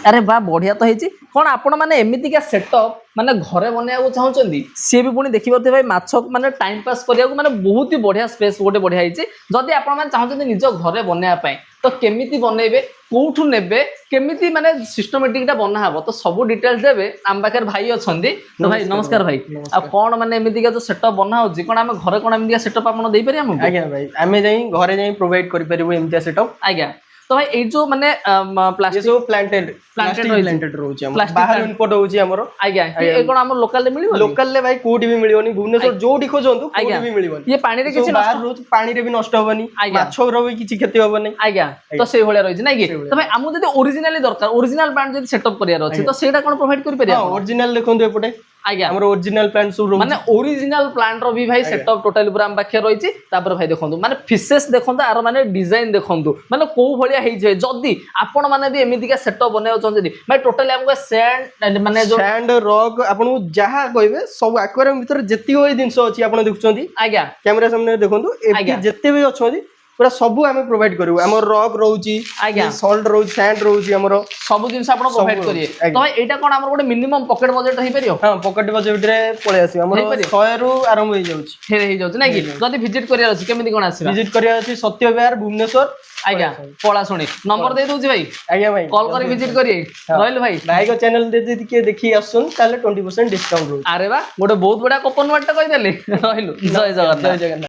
अरे बा बढ़िया तो होती कौन आपण मैंने एमतीका सेटअप माने घरे बनवाक चाहते सी भी पुणी देखिए भाई माछ माने टाइम पास करा माने बहुत ही बढ़िया स्पेस गोटे बढ़िया होती जदि आपण चाहते निज घरे बनवाई तो केमिति बनइबे कोठू नेबे केमिति माने सिस्टमेटिकटा बना हबो तो सब डिटेल्स देबे आम पाखर भाई अछंदी तो भाई नमस्कार भाई आ कोन माने एमितिका जो सेटअप बना होची कोन हम घरे कोन एमितिका सेटअप आपण देई पारि हम आज्ञा भाई आमे जाई घरे जाई प्रोवाइड करि परिबो एमितिका सेटअप आज्ञा तो भाई ए जो माने प्लास्टिक जो प्लांटेड रोची हम बाहर इनपुट होची हमर आज्ञा ए कोन हम लोकल ले मिलिबो लोकल ले भाई कोठी भी मिलियोनी भुवनेश्वर जोठी खोजंतु कोठी भी मिलियोनी ये पानी रे किछि बाहर रोज पानी रे भी नष्ट होबनी माछ रो भी किछि क्षति होबनी आज्ञा तो सेही भलिया रहिछि नै कि तो भाई हमु जदि ओरिजिनली दरकार ओरिजिनल ब्रांड जदि सेटअप करियार अछि तो सेटा कोन प्रोवाइड करि परिया ओरिजिनल देखंतु एपटे आज्ञा हमर ओरिजिनल प्लांट सब माने ओरिजिनल प्लांट रो भी भाई सेटअप टोटली पूरा हम पाखे रहिछि तापर भाई देखंतु माने फिशेस देखंतु आर माने डिजाइन देखंतु माने को भलिया हेइ जे जदी आपण माने भी एमितिका सेटअप बनाउ छन भाई टोटली हमको सैंड माने जो सैंड रॉक आपन जहा कहबे सब एक्वेरियम भीतर जति होय दिनस अछि आपण देखुछंती आज्ञा कैमरा सामने देखंतु एति जति भी अछंती पूरा सब आमे प्रोवाइड करिवो हमर रॉक रहउची आज्ञा सॉल्ट रहउची सैंड रहउची हमर सब जिंस आपण प्रोवाइड करिए तो भाई एटा कोन हमर गोटे मिनिमम पॉकेट बजट हेइ परियो हां पॉकेट बजट रे पळे आसी हमर 100 रु आरंभ होई जाउची हेरे हेइ जाउची नै कि जदी विजिट करिया अछि केमिति कोन आसीबा विजिट करिया अछि सत्य विहार भुवनेश्वर आज्ञा पळा सुनी नंबर दे दोची भाई आज्ञा भाई कॉल करी विजिट करिए रहल भाई भाई को चैनल दे दे के देखि आसुन ताले 20% डिस्काउंट रहउची अरे बा गोटे बहुत बडा कूपन वाट कहि देले रहलु जय जगन्नाथ।